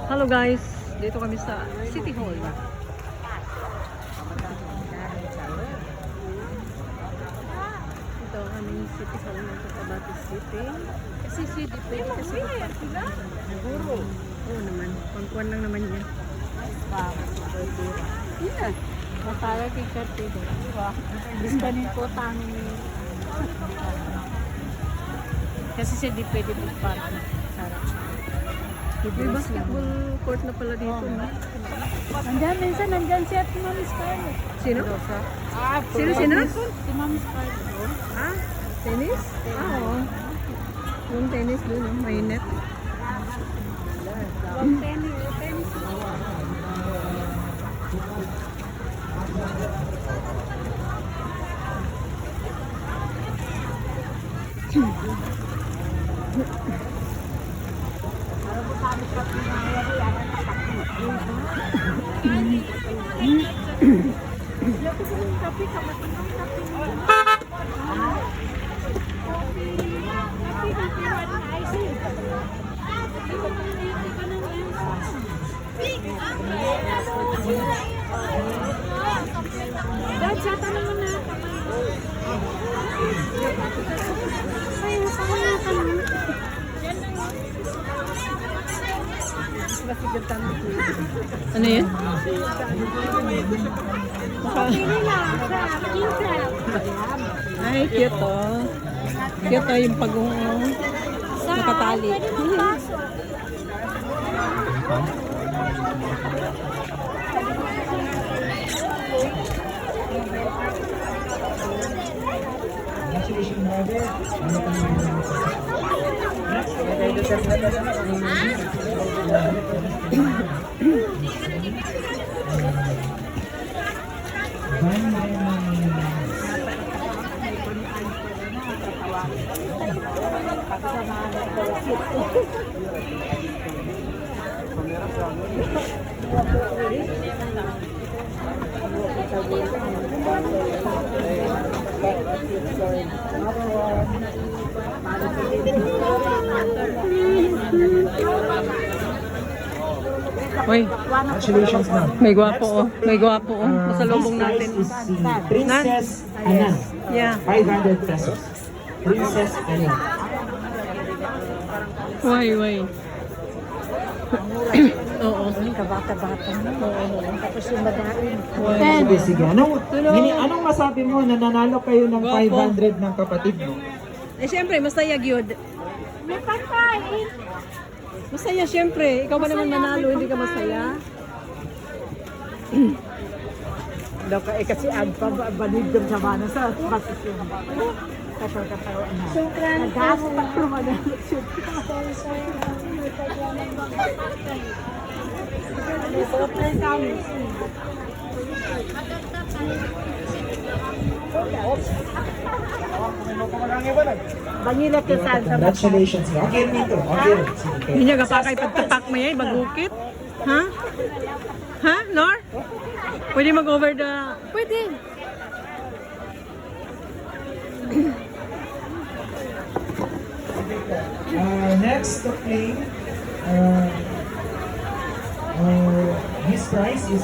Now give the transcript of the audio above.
Hello guys, dito kami sa City Hall. Ito ang aming City Hall ng Cotabato City. Kasi city, pwede kasi siguro. Oo naman, pangkuhan lang naman yan. Iya. Masaya kay Kati. Diba? Biskanin po tanging. Kasi siya di pwede mag-party. Sarap. May basketball court na pala dito. No? Nandyan, minsan nandyan siya at Ma'am Scarlett. Sino? Ah, Sino? Si Ma'am Scarlett. Ah, tennis? Ah, oo. Yung tennis doon, no? May net. Tennis. Ano yun? Ay, cute oh. Cute oh yung pag-uong nakatali. Uy, Congratulations, ma'am. may gwapo oh. May gwapo oh. Masalubong natin. This prize is si Princess Ana. Yeah. 500 pesos. Princess Ana. Why? Oo. Kabata-bata na. Tapos yung madain. Sige, sige. Anong masabi mo? Nananalo kayo ng 500 ng kapatid mo? Eh, syempre, masaya gyud. May pagkain. Masaya, syempre. Ikaw ba naman nanalo, hindi ka masaya? Daw ka kasi agpa balid dum sa mana sa pasisyon. Kapag na. Nagas pa kumana. Banila to sa Congratulations. Okay, nito. Okay. Sige. Hindi niya kapakay pagtapak mo yan, bagukit. Ha? Ha, Nor? Pwede mag-over the... Pwede. Next to play, his prize is